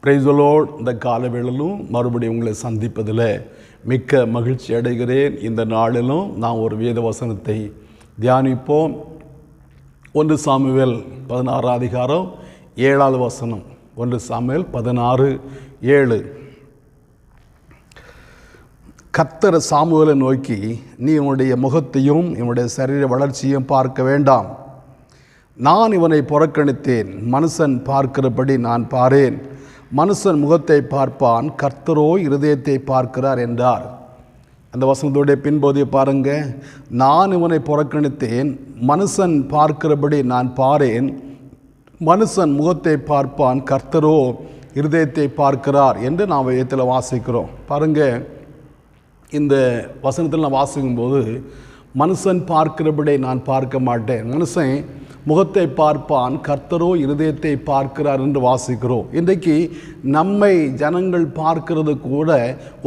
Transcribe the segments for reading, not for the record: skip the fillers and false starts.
Praise the Lord. இந்த காலவேளையிலும் மறுபடியும் உங்களை சந்திப்பதில் மிக்க மகிழ்ச்சி அடைகிறேன். இந்த நாளிலும் நாம் ஒரு வேத வசனத்தை தியானிப்போம். 1 சாமுவேல் 16 அதிகாரம் 7வது வசனம். 1 சாமுவேல் 16:7. கர்த்தர் சாமுவேலை நோக்கி, நீ இவனுடைய முகத்தையும் இவனுடைய சரீர வளர்ச்சியும் பார்க்க வேண்டாம். நான் இவனை புறக்கணித்தேன். மனுஷன் பார்க்கிறபடி நான் பாரேன். மனுஷன் முகத்தை பார்ப்பான், கர்த்தரோ இருதயத்தை பார்க்கிறார் என்றார். அந்த வசனத்துடைய பின்பகுதியை பாருங்க. நான் இவனை புறக்கணித்தேன், மனுஷன் பார்க்கிறபடி நான் பாரேன். மனுஷன் முகத்தை பார்ப்பான், கர்த்தரோ இருதயத்தை பார்க்கிறார் என்று நாம் வேதத்தில் வாசிக்கிறோம். பாருங்க, இந்த வசனத்தில் நான் வாசிக்கும்போது மனுஷன் பார்க்கிறபடி நான் பார்க்க மாட்டேன், மனுஷன் முகத்தை பார்ப்பான், கர்த்தரோ இருதயத்தை பார்க்கிறார் என்று வாசிக்கிறோம். இன்றைக்கு நம்மை ஜனங்கள் பார்க்கிறது கூட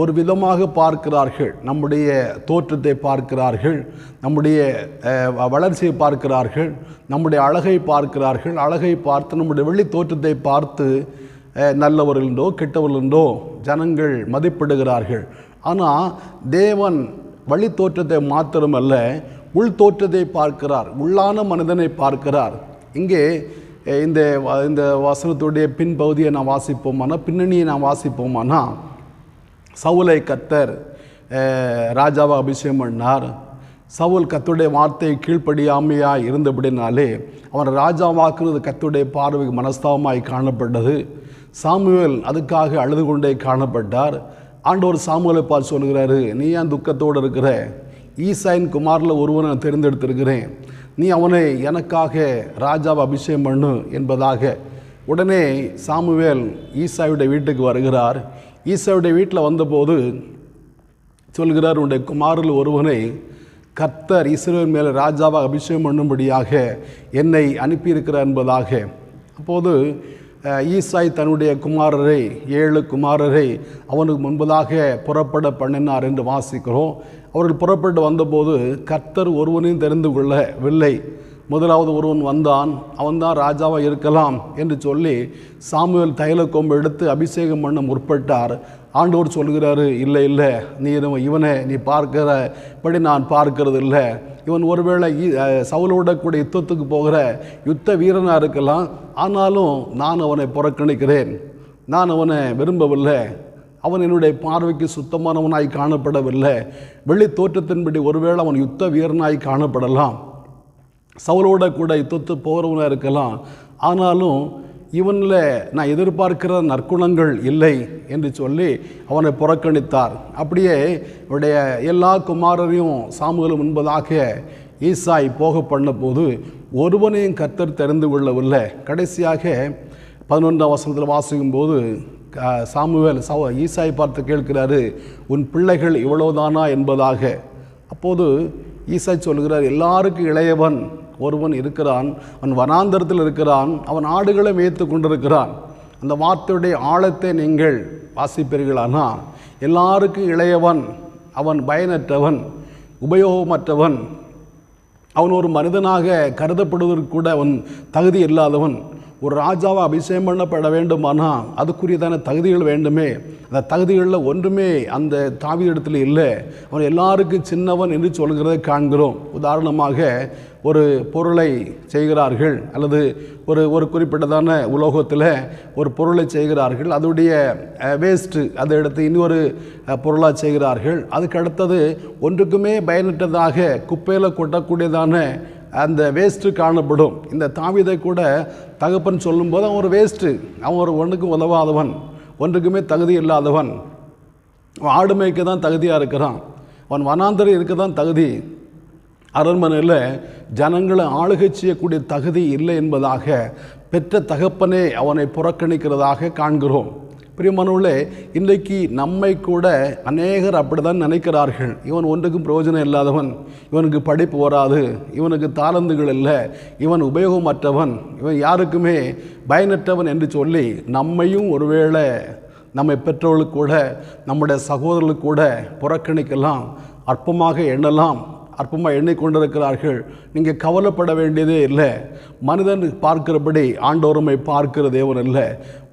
ஒரு விதமாக பார்க்கிறார்கள். நம்முடைய தோற்றத்தை பார்க்கிறார்கள், நம்முடைய வளர்ச்சியை பார்க்கிறார்கள், நம்முடைய அழகை பார்க்கிறார்கள். அழகை பார்த்து நம்முடைய வெளி தோற்றத்தை பார்த்து நல்லவர்களோ கெட்டவர்களோ ஜனங்கள் மதிப்பிடுகிறார்கள். ஆனால் தேவன் வழி தோற்றத்தை மாத்திரமல்ல, உள் தோற்றத்தை பார்க்கிறார், உள்ளான மனிதனை பார்க்கிறார். இங்கே இந்த வசனத்துடைய பின்பகுதியை நான் வாசிப்போமானா, பின்னணியை நான் வாசிப்போமானா, சவுலை கர்த்தர் ராஜாவை அபிஷேகம் பண்ணார். சவுல் கர்த்தருடைய வார்த்தையை கீழ்ப்படியாமையாய் இருந்தபடினாலே அவன் ராஜாவாக்குறது கர்த்தருடைய பார்வைக்கு மனஸ்தாபமாய் காணப்பட்டது. சாமுவேல் அதுக்காக அழுது கொண்டே காணப்பட்டார். ஆண்டவர் சாமுவேலை பார்த்து சொல்கிறாரு, நீ ஏன் துக்கத்தோடு இருக்கிற? ஈசாயின் குமாரில் ஒருவனை தேர்ந்தெடுத்திருக்கிறேன், நீ அவனை எனக்காக ராஜாவை அபிஷேகம் பண்ணு என்பதாக. உடனே சாமுவேல் ஈசாயுடைய வீட்டுக்கு வருகிறார். ஈசாயுடைய வீட்டில் வந்தபோது சொல்கிறார், உன்னுடைய குமாரில் ஒருவனை கர்த்தர் இஸ்ரவேல் மேலே ராஜாவாக அபிஷேகம் பண்ணும்படியாக என்னை அனுப்பியிருக்கிறார் என்பதாக. அப்போது ஈசாய் தன்னுடைய குமாரரை 7 குமாரரை அவனுக்கு முன்பதாக புறப்பட பண்ணினார் என்று வாசிக்கிறோம். அவர்கள் புறப்பட்டு வந்தபோது கர்த்தர் ஒருவனையும் தெரிந்து கொள்ளவில்லை. முதலாவது ஒருவன் வந்தான், அவன்தான் ராஜாவாக இருக்கலாம் என்று சொல்லி சாமுவேல் தைல கொம்பு எடுத்து அபிஷேகம் பண்ண முற்பட்டார். ஆண்டவர் சொல்கிறாரு, இல்லை இல்லை, நீ இவனை நீ பார்க்கிறபடி நான் பார்க்கறது இல்லை. இவன் ஒருவேளை சவுலோட கூட யுத்தத்துக்கு போகிற யுத்த வீரனாக இருக்கலாம், ஆனாலும் நான் அவனை புறக்கணிக்கிறேன், நான் அவனை விரும்பவில்லை. அவன் என்னுடைய பார்வைக்கு சுத்தமானவனாய் காணப்படவில்லை. வெளி தோற்றத்தின்படி ஒருவேளை அவன் யுத்த வீரனாய் காணப்படலாம், சவுலோட கூட யுத்தத்து போகிறவனாக இருக்கலாம், ஆனாலும் இவனில் நான் எதிர்பார்க்கிற நற்குணங்கள் இல்லை என்று சொல்லி அவனை புறக்கணித்தார். அப்படியே இவருடைய எல்லா குமாரரையும் சாமுவேல் முன்பதாக ஈசாய் போக பண்ண போது ஒருவனையும் கர்த்தர் தெரிந்து கொள்ளவில்லை. கடைசியாக 11ஆம் வசனத்தில் வாசிக்கும்போது சாமுவேல் ஈசாய் பார்த்து கேட்கிறாரு, உன் பிள்ளைகள் இவ்வளவுதானா என்பதாக. அப்போது ஈசாய் சொல்கிறார், எல்லாருக்கும் இளையவன் ஒருவன் இருக்கிறான், அவன் வனாந்தரத்தில் இருக்கிறான், அவன் ஆடுகளை மேய்த்து கொண்டிருக்கிறான். அந்த வார்த்தையுடைய ஆழத்தை நீங்கள் வாசிப்பீர்களானா, எல்லாருக்கும் இளையவன், அவன் பயனற்றவன், உபயோகமற்றவன், அவன் ஒரு மனிதனாக கருதப்படுவதற்கு கூட அவன் தகுதி இல்லாதவன். ஒரு ராஜாவை அபிஷேகம் பண்ணப்பட வேண்டுமானா அதுக்குரியதான தகுதிகள் வேண்டுமே. அந்த தகுதிகளில் ஒன்றுமே அந்த தாவீதிடத்தில் இல்லை. அவன் எல்லாருக்கும் சின்னவன் என்று சொல்கிறதை காண்கிறோம். உதாரணமாக ஒரு பொருளை செய்கிறார்கள், அல்லது ஒரு குறிப்பிட்டதான உலோகத்தில் ஒரு பொருளை செய்கிறார்கள், அதோடைய வேஸ்ட்டு அதை எடுத்து இன்னொரு பொருளாக செய்கிறார்கள். அதுக்கு அடுத்தது ஒன்றுக்குமே பயனற்றதாக குப்பையில் கொட்டக்கூடியதான அந்த வேஸ்ட்டு காணப்படும். இந்த தாவீதை கூட தகப்பன் சொல்லும்போது அவன் ஒரு வேஸ்ட்டு, அவன் ஒரு ஒன்றுக்கும் உதவாதவன், ஒன்றுக்குமே தகுதி இல்லாதவன், அவன் ஆடு மேய்க்க தான் தகுதியாக இருக்கிறான், அவன் வனாந்தரம் இருக்க தான் தகுதி, அரண்மனையில் ஜனங்களை ஆளுகை செய்யக்கூடிய தகுதி இல்லை என்பதாக பெற்ற தகப்பனே அவனை புறக்கணிக்கிறதாக காண்கிறோம். பிரியமானவர்களே, இன்றைக்கு நம்மை கூட அநேகர் அப்படி தான் நினைக்கிறார்கள். இவன் ஒன்றுக்கும் பிரயோஜனம் இல்லாதவன், இவனுக்கு படிப்பு வராது, இவனுக்கு தாளந்துகள் இல்லை, இவன் உபயோகமற்றவன், இவன் யாருக்குமே பயனற்றவன் என்று சொல்லி நம்மையும் ஒருவேளை நம்மை பெற்றவர்களுக்கு கூட நம்முடைய சகோதரர்களுக்கு கூட புறக்கணிக்கலாம், அற்பமாக எண்ணலாம். அற்பமாக எண்ணிக்கொண்டிருக்கிறார்கள். நீங்கள் கவலைப்பட வேண்டியதே இல்லை. மனிதன் பார்க்கிறபடி ஆண்டவரை பார்க்கிற தேவன் இல்லை.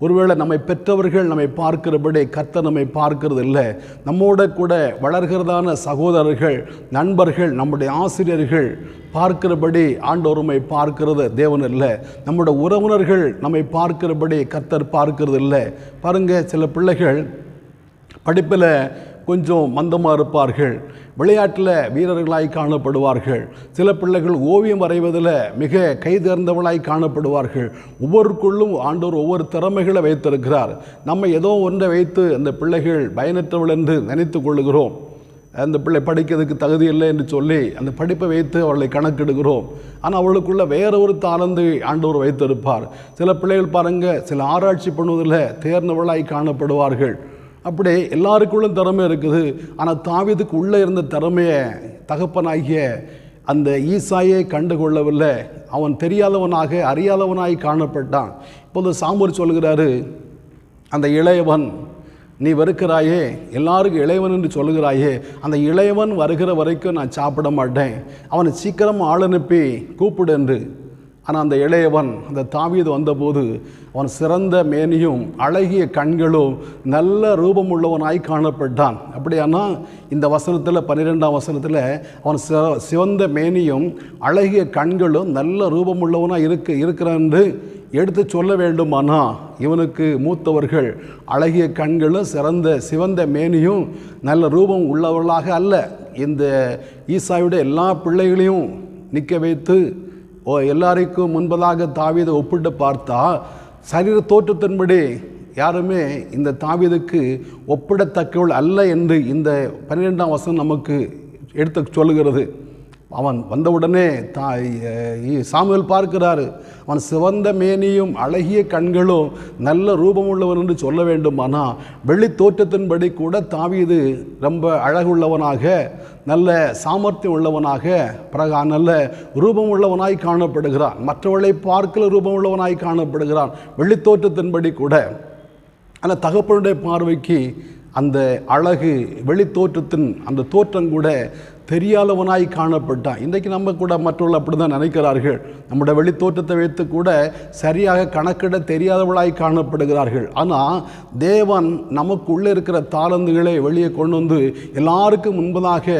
ஒருவேளை நம்மை பெற்றவர்கள் நம்மை பார்க்கிறபடி கர்த்தர் நம்மை பார்க்கிறது இல்லை. நம்மோட கூட வளர்கிறதான சகோதரர்கள், நண்பர்கள், நம்முடைய ஆசிரியர்கள் பார்க்கிறபடி ஆண்டவரை பார்க்கிறது தேவன் இல்லை. நம்முடைய உறவினர்கள் நம்மை பார்க்கிறபடி கர்த்தர் பார்க்கிறது இல்லை. பாருங்கள், சில பிள்ளைகள் படிப்பில் கொஞ்சம் மந்தமாக இருப்பார்கள், விளையாட்டில் வீரர்களாய் காணப்படுவார்கள். சில பிள்ளைகள் ஓவியம் வரைவதில் மிக கைதேர்ந்தவர்களாய் காணப்படுவார்கள். ஒவ்வொருக்குள்ளும் ஆண்டவர் ஒவ்வொரு திறமைகளை வைத்திருக்கிறார். நம்ம ஏதோ ஒன்றை வைத்து அந்த பிள்ளைகள் பயனற்றவள் என்று நினைத்து கொள்ளுகிறோம். அந்த பிள்ளை படிக்கிறதுக்கு தகுதி இல்லை என்று சொல்லி அந்த படிப்பை வைத்து அவளை கணக்கெடுக்கிறோம். ஆனால் அவளுக்குள்ள வேற ஒரு தாளந்து ஆண்டவர் வைத்திருப்பார். சில பிள்ளைகள் பாருங்கள், சில ஆராய்ச்சி பண்ணுவதில் தேர்ந்தவளாய் காணப்படுவார்கள். அப்படி எல்லாருக்குள்ளும் திறமை இருக்குது. ஆனால் தாவீதுக்கு உள்ளே இருந்த திறமையை தகப்பனாகிய அந்த ஈசாயை கண்டுகொள்ளவில்லை. அவன் தெரியாதவனாக அறியாதவனாய் காணப்பட்டான். இப்போது சாமுவேல் சொல்கிறாரு, அந்த இளையவன் நீ வெறுக்கிறாயே, எல்லாருக்கும் இளையவன் என்று சொல்லுகிறாயே, அந்த இளையவன் வருகிற வரைக்கும் நான் சாப்பிட மாட்டேன், அவனை சீக்கிரம் ஆள் அனுப்பி கூப்பிடு என்று. ஆனால் அந்த இளையவன், அந்த தாவீது வந்தபோது அவன் சிறந்த மேனியும் அழகிய கண்களும் நல்ல ரூபம் உள்ளவனாய் காணப்பட்டான். அப்படியானா இந்த வசனத்தில் 12ஆம் வசனத்தில் அவன் சிவந்த மேனியும் அழகிய கண்களும் நல்ல ரூபம் உள்ளவனாக இருக்கிறான் என்று எடுத்து சொல்ல வேண்டுமானா, இவனுக்கு மூத்தவர்கள் அழகிய கண்களும் சிவந்த மேனியும் நல்ல ரூபம் உள்ளவர்களாக அல்ல. இந்த ஈசாயுடைய எல்லா பிள்ளைகளையும் நிற்க வைத்து எல்லாருக்கும் முன்பதாக தாவீதை ஒப்பிட்டு பார்த்தா சரீர தோற்றத்தின்படி யாருமே இந்த தாவீதுக்கு ஒப்பிடத்தக்கவள் அல்ல என்று இந்த 12ஆம் வசனம் நமக்கு எடுத்து சொல்லுகிறது. அவன் வந்தவுடனே சாமுவேல் பார்க்கிறாரு, அவன் சிவந்த மேனியும் அழகிய கண்களும் நல்ல ரூபம் உள்ளவன் என்று சொல்ல வேண்டுமானா, வெளி தோற்றத்தின்படி கூட தாவீது ரொம்ப அழகுள்ளவனாக, நல்ல சாமர்த்தியம் உள்ளவனாக, நல்ல ரூபம் உள்ளவனாய் காணப்படுகிறான். மற்றவர்களை பார்க்கல ரூபம் உள்ளவனாய் காணப்படுகிறான் வெளி தோற்றத்தின்படி கூட. ஆனால் தகப்பனுடைய பார்வைக்கு அந்த அழகு வெளி தோற்றத்தின் அந்த தோற்றம் கூட தெரியாதவனாய் காணப்பட்டான். இன்றைக்கு நம்ம கூட மற்றவர்கள் அப்படி தான் நினைக்கிறார்கள். நம்முடைய வெளி தோற்றத்தை வைத்து கூட சரியாக கணக்கிட தெரியாதவளாய் காணப்படுகிறார்கள். ஆனால் தேவன் நமக்குள்ளே இருக்கிற தாளந்துகளை வெளியே கொண்டு வந்து எல்லாருக்கும் முன்பதாக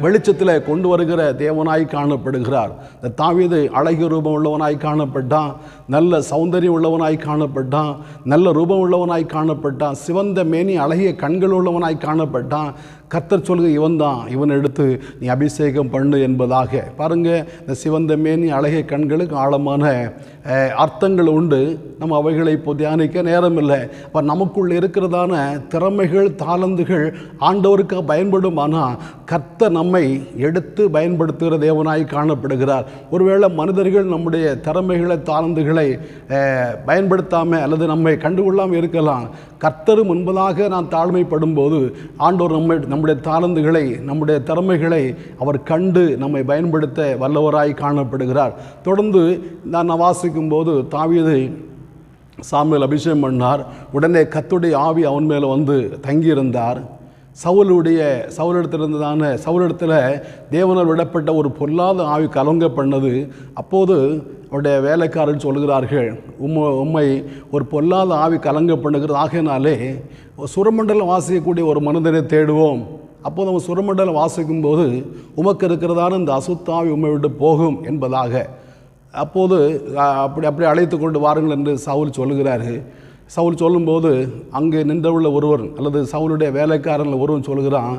வெளிச்சத்தில் கொண்டு வருகிற தேவனாய் காணப்படுகிறார். இந்த தாவீது அழகிய ரூபம் உள்ளவனாய் காணப்பட்டான், நல்ல சௌந்தரியம் உள்ளவனாய் காணப்பட்டான், நல்ல ரூபம் உள்ளவனாய் காணப்பட்டான், சிவந்த மேனி அழகிய கண்கள் உள்ளவனாய் காணப்பட்டான். கர்த்தர் சொல்லுங்க, இவன் தான், இவன் எடுத்து நீ அபிஷேகம் பண்ணு என்பதாக. பாருங்கள், இந்த சிவந்த மேனி அழகிய கண்களுக்கு ஆழமான அர்த்தங்கள் உண்டு. நம்ம அவைகளை இப்போ தியானிக்க நேரம் இல்லை. அப்போ நமக்குள் இருக்கிறதான திறமைகள் தாளந்துகள் ஆண்டவருக்கு பயன்படுமானால் கர்த்தர் நம்மை எடுத்து பயன்படுத்துகிற தேவனாய் காணப்படுகிறார். ஒருவேளை மனிதர்கள் நம்முடைய திறமைகளை தாளந்துகளை பயன்படுத்தாமல் அல்லது நம்மை கண்டுகொள்ளாமல் இருக்கலாம். கர்த்தர் முன்பதாக நான் தாழ்மைப்படும் போது ஆண்டவர் நம்முடைய தாளந்துகளை நம்முடைய திறமைகளை அவர் கண்டு நம்மை பயன்படுத்த வல்லவராய் காணப்படுகிறார். தொடர்ந்து நான் வாசிக்கும் போது தாவீதை சாமுவேல் அபிஷேகம் பண்ணார். உடனே கர்த்தருடைய ஆவி அவன் மேலே வந்து தங்கியிருந்தார். சவுலிடத்தில் தேவனால் விடப்பட்ட ஒரு பொல்லாத ஆவி கலங்க பண்ணது. அப்போது அவருடைய வேலைக்காரன் சொல்கிறார்கள், உம்மை ஒரு பொல்லாத ஆவி கலங்க பண்ணுகிறது, ஆகையினாலே சுரமண்டலம் வாசிக்கக்கூடிய ஒரு மனிதனை தேடுவோம். அப்போது நம்ம சுரமண்டலம் வாசிக்கும்போது உமக்கு இருக்கிறதான இந்த அசுத்தாவி உம்மை விட்டு போகும் என்பதாக. அப்போது அப்படி அழைத்து கொண்டு வாருங்கள் என்று சவுல் சொல்லுகிறாரு. சவுல் சொல்லும்போது அங்கே நின்றவுள்ள ஒருவர் அல்லது சவுலுடைய வேலைக்காரன் ஒருவன் சொல்கிறான்,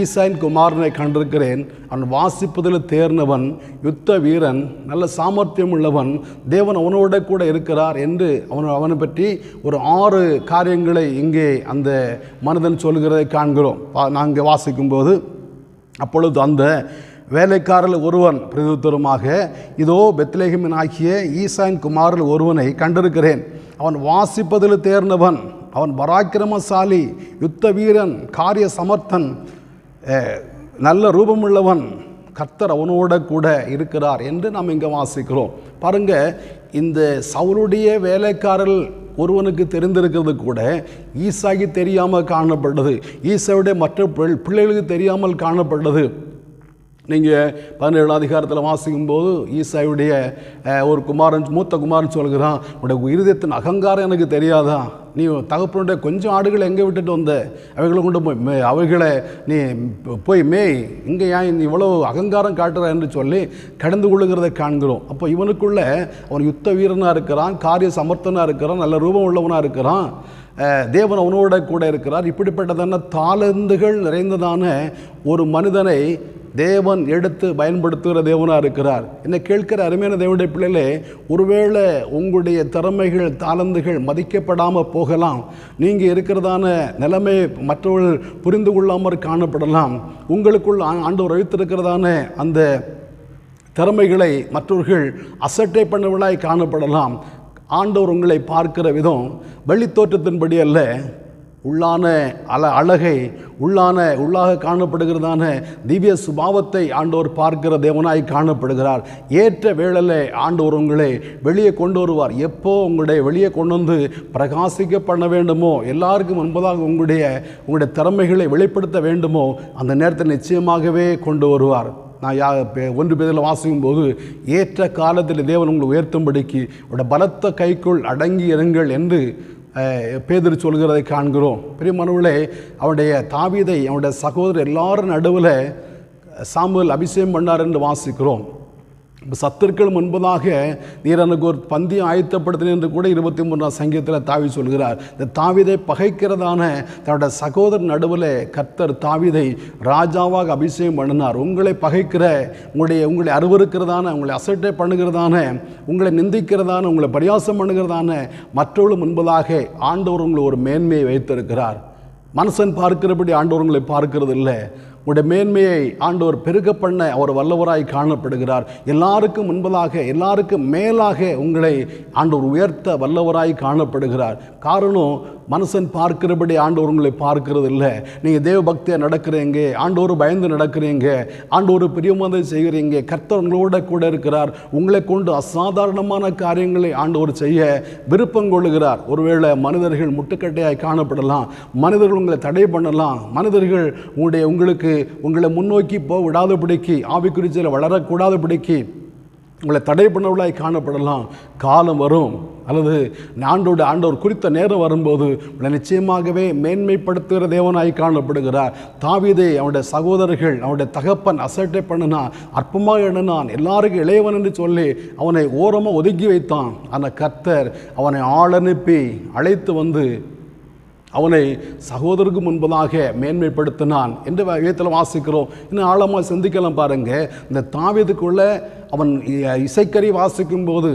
ஈசாயின் குமாரனை கண்டிருக்கிறேன், அவன் வாசிப்பதில் தேர்ந்தவன், யுத்த வீரன், நல்ல சாமர்த்தியம் உள்ளவன், தேவன் அவனோட கூட இருக்கிறார் என்று அவனை பற்றி ஒரு 6 காரியங்களை இங்கே அந்த மனிதன் சொல்கிறதை காண்கிறோம். நாங்கள் வாசிக்கும்போது அப்பொழுது அந்த வேலைக்காரர்கள் ஒருவன் பிரதியுத்தரமாக, இதோ பெத்லெகேமின் ஆகிய ஈசாயின் குமாரில் ஒருவனை கண்டிருக்கிறேன், அவன் வாசிப்பதில் தேர்ந்தவன், அவன் பராக்கிரமசாலி, யுத்த வீரன், காரிய சமர்த்தன், நல்ல ரூபமுள்ளவன், கர்த்தர் அவனோட கூட இருக்கிறார் என்று நாம் இங்கே வாசிக்கிறோம். பாருங்க, இந்த சவுலுடைய வேலைக்காரர்கள் ஒருவனுக்கு தெரிந்திருக்கிறது கூட ஈசாய்க்கு தெரியாமல் காணப்பட்டது, ஈசாவுடைய மற்ற பிள்ளைகளுக்கு தெரியாமல் காணப்பட்டது. நீங்கள் 17 அதிகாரத்தில் வாசிக்கும்போது ஈசாயுடைய ஒரு குமாரன், மூத்த குமாரன் சொல்கிறான், உடைய இருதயத்தின் அகங்காரம் எனக்கு தெரியாதா? நீ தகப்பனுடைய கொஞ்சம் ஆடுகளை எங்கே விட்டுட்டு வந்த? அவைகளை கொண்டு போய் அவைகளை நீ போய் மேய், இங்கே ஏன் இவ்வளோ அகங்காரம் காட்டுற என்று சொல்லி கடந்து கொள்ளுகிறதை காண்கிறோம். அப்போ இவனுக்குள்ள அவன் யுத்த வீரனாக இருக்கிறான், காரிய சமர்த்தனாக இருக்கிறான், நல்ல ரூபம் உள்ளவனாக இருக்கிறான், தேவன் அவனோட கூட இருக்கிறார். இப்படிப்பட்டதான தாளந்துகள் நிறைந்ததான ஒரு மனிதனை தேவன் எடுத்து பயன்படுத்துகிற தேவனாக இருக்கிறார். என்னை கேட்கிற அருமையான தேவனுடைய பிள்ளைகளே, ஒருவேளை உங்களுடைய திறமைகள், தாளந்துகள் மதிக்கப்படாமல் போகலாம். நீங்கள் இருக்கிறதான நிலைமை மற்றவர்கள் புரிந்து கொள்ளாமல் காணப்படலாம். உங்களுக்குள் ஆண்டவர் வைத்திருக்கிறதான அந்த திறமைகளை மற்றவர்கள் அசட்டை பண்ணவர்களாய் காணப்படலாம். ஆண்டவர் உங்களை பார்க்கிற விதம் வெளித்தோற்றத்தின்படி அல்ல, உள்ளான அழகை, உள்ளாக காணப்படுகிறதான திவ்ய சுபாவத்தை ஆண்டவர் பார்க்கிற தேவனாய் காணப்படுகிறார். ஏற்ற வேளையில் ஆண்டவர் உங்களை வெளியே கொண்டு வருவார். எப்போ உங்களுடைய வெளியே கொண்டு வந்து பிரகாசிக்க பண்ண வேண்டுமோ, எல்லாருக்கும் முன்பதாக உங்களுடைய திறமைகளை வெளிப்படுத்த வேண்டுமோ, அந்த நேரத்தை நிச்சயமாகவே கொண்டு வருவார். நான் 1 பேரில் வாசிக்கும் போது, ஏற்ற காலத்தில் தேவன் உங்களை உயர்த்தும்படிக்கு அவருடைய பலத்த கைக்குள் அடங்கி இருங்கள் என்று பேதுரு சொல்கிறதை காண்கிறோம். பிரியமானவர்களே, அவனுடைய தாவீதை அவனுடைய சகோதரர் எல்லாரும் நடுவில் சாமுவேல் அபிஷேகம் பண்ணார் என்று வாசிக்கிறோம். சத்துருக்கள் முன்பதாக நீர் எனக்கு ஒரு பந்தியம் ஆயத்தப்படுத்தின என்று கூட 23ஆம் சங்கீதத்தில் தாவீது சொல்கிறார். இந்த தாவீதை பகைக்கிறதான தன்னுடைய சகோதரர் நடுவில் கர்த்தர் தாவீதை ராஜாவாக அபிஷேகம் பண்ணினார். உங்களை பகைக்கிற, உங்களை அருவருக்கிறதான, உங்களை அசட்டை பண்ணுகிறதான, உங்களை நிந்திக்கிறதான, உங்களை பரியாசம் பண்ணுகிறதான மற்றவர்கள் முன்பதாக ஆண்டவர் உங்களை ஒரு மேன்மையை வைத்திருக்கிறார். மனுஷன் பார்க்கிறபடி ஆண்டவர் உங்களை பார்க்கிறது இல்லை. உடைய மேன்மையை ஆண்டவர் பெருக பண்ண அவர் வல்லவராய் காணப்படுகிறார். எல்லாருக்கும் முன்பதாக, எல்லாருக்கும் மேலாக உங்களை ஆண்டவர் உயர்த்த வல்லவராய் காணப்படுகிறார். காரணம், மனுஷன் பார்க்கிறபடி ஆண்டவர் உங்களை பார்க்கிறது இல்லை. நீங்கள் தேவ பக்தியாக நடக்கிறீங்க, ஆண்டவர் பயந்து நடக்கிறீங்க, ஆண்டவர் பிரியமானதை செய்கிறீங்க, கர்த்தர் உங்களோட கூட இருக்கிறார். உங்களை கொண்டு அசாதாரணமான காரியங்களை ஆண்டவர் செய்ய விருப்பம் கொள்ளுகிறார். ஒருவேளை மனிதர்கள் முட்டுக்கட்டையாய் காணப்படலாம், மனிதர்கள் உங்களை தடை பண்ணலாம், மனிதர்கள் உங்களை முன்னோக்கி போக விடாதபடிக்கு, ஆவிக்குறிச்சியில் வளரக்கூடாதபடிக்கு உங்களை தடை பண்ணவர்களாய் காணப்படலாம். காலம் வரும், அல்லது ஆண்டவர் குறித்த நேரம் வரும்போது உங்களை நிச்சயமாகவே மேன்மைப்படுத்துகிற தேவனாய் காணப்படுகிறார். தாவீதை அவனுடைய சகோதரர்கள், அவனுடைய தகப்பன் அசட்டை பண்ணினான், அற்பமாக எண்ணினான், எல்லாருக்கும் இளையவன் என்று சொல்லி அவனை ஓரமாக ஒதுக்கி வைத்தான். ஆனால் கர்த்தர் அவனை ஆளனுப்பி அழைத்து வந்து அவனை சகோதரருக்கு முன்பதாக மேன்மைப்படுத்தினான் என்று வேதத்தில் வாசிக்கிறோம். இன்னும் ஆழமாக சிந்திக்கலாம் பாருங்கள். இந்த தாவீதுக்குள்ள அவன் இசைக்கறி வாசிக்கும் போது,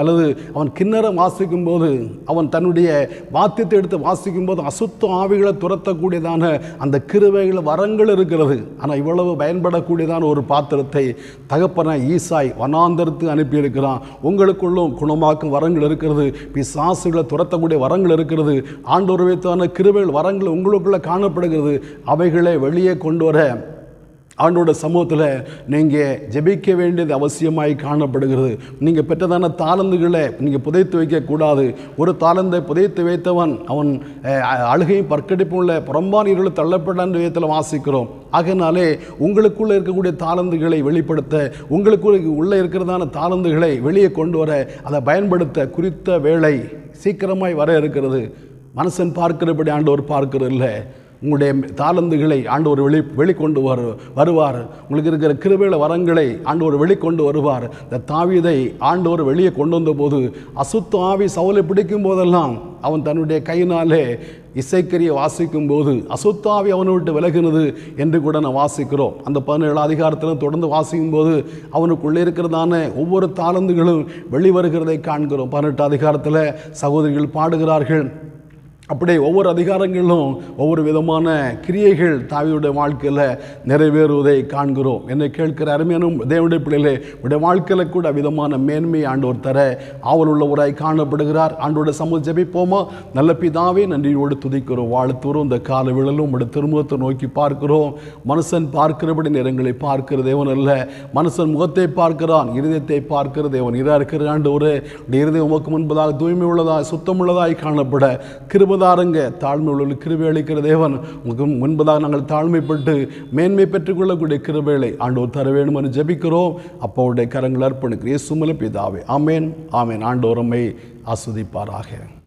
அல்லது அவன் கிண்ணறம் வாசிக்கும் போது, அவன் தன்னுடைய வாத்தியத்தை எடுத்து வாசிக்கும் போது அசுத்த ஆவிகளை துரத்தக்கூடியதான அந்த கிருபைகள், வரங்கள் இருக்கிறது. ஆனால் இவ்வளவு பயன்படக்கூடியதான ஒரு பாத்திரத்தை தகப்பன ஈசாய் வனாந்தரத்து அனுப்பியிருக்கிறான். உங்களுக்குள்ளும் குணமாக்கும் வரங்கள் இருக்கிறது, பிசாசுகளை துரத்தக்கூடிய வரங்கள் இருக்கிறது, ஆண்டவர் வைத்தான கிருபைகள், வரங்கள் உங்களுக்குள்ள காணப்படுகிறது. அவைகளை வெளியே கொண்டு வர ஆண்டோட சமூகத்தில் நீங்கள் ஜெபிக்க வேண்டியது அவசியமாய் காணப்படுகிறது. நீங்கள் பெற்றதான தாளந்துகளை நீங்கள் புதைத்து வைக்கக்கூடாது. ஒரு தாளந்தை புதைத்து வைத்தவன் அவன் அழுகையும் பற்கடிப்பும் உள்ள புறம்பான் இருள் தள்ளப்படான் விதத்தில் வாசிக்கிறோம். ஆகையினாலே உங்களுக்குள்ளே இருக்கக்கூடிய தாளந்துகளை வெளிப்படுத்த, உங்களுக்குள்ள உள்ளே இருக்கிறதான தாளந்துகளை வெளியே கொண்டு வர, அதை பயன்படுத்த குறித்த வேளை சீக்கிரமாய் வர இருக்கிறது. மனுஷன் பார்க்கிறபடி ஆண்டவர் பார்க்கிறது இல்லை. உங்களுடைய தாளந்துகளை ஆண்டவர் வெளிக்கொண்டு வருவார். உங்களுக்கு இருக்கிற கிருபையில வரங்களை ஆண்டவர் வெளிக்கொண்டு வருவார். இந்த தாவீதை ஆண்டவர் வெளியே கொண்டு வந்த போது, அசுத்த ஆவி சவுலை பிடிக்கும் போதெல்லாம் அவன் தன்னுடைய கையினாலே இசைக்கரியை வாசிக்கும் போது அசுத்தாவி அவனை விட்டு விலகினது என்று கூட நான் வாசிக்கிறோம். அந்த 17 அதிகாரத்திலும் தொடர்ந்து வாசிக்கும் போது அவனுக்குள்ளே இருக்கிறதான ஒவ்வொரு தாளந்துகளும் வெளிவருகிறதை காண்கிறோம். 18 அதிகாரத்தில் சகோதரிகள் பாடுகிறார்கள். அப்படியே ஒவ்வொரு அதிகாரங்களிலும் ஒவ்வொரு விதமான கிரியைகள் தாவீதுடைய வாழ்க்கையில் நிறைவேறுவதை காண்கிறோம். என்னை கேட்கிற அருமையான தேவனுடைய பிள்ளைகளே, உடைய வாழ்க்கையில் கூட விதமான மேன்மையை ஆண்டவர் தர ஆவல் உள்ளவராய் காணப்படுகிறார். ஆண்டோட சமூகம் ஜெபிப்போமா? நல்ல பிதாவே, நன்றியோடு துதிக்கிறோம், வாழ்த்துறோம். இந்த கால வேளையிலும் உடைய திருமுகத்தை நோக்கி பார்க்கிறோம். மனுஷன் பார்க்கிறபடி நேரங்களை பார்க்கிற தேவன் அல்ல, மனுஷன் முகத்தை பார்க்கிறான், இருதயத்தை பார்க்கிற தேவன். இதா இருக்கிற ஆண்டவரே, இருதயம் உமக்கு முன்பதாக தூய்மை உள்ளதாய் சுத்தமுள்ளதாய் காணப்பட கிருபை கிருபதாருங்க. தாழ்மை உள்ள கிருபை அளிக்கிற தேவன் உங்களுக்கு முன்பதாக நாங்கள் தாழ்மைப்பட்டு மேன்மை பெற்றுக்கொள்ளக்கூடிய கிருபைகளை ஆண்டவர் தர வேண்டும் என்று ஜெபிக்கிறோம். அப்போவுடைய கரங்கள் அர்ப்பணிக்கிறேன். இயேசு மூலம் பிதாவே, ஆமேன், ஆமேன். ஆண்டவர் நம்மை ஆஸ்வதிப்பாராக.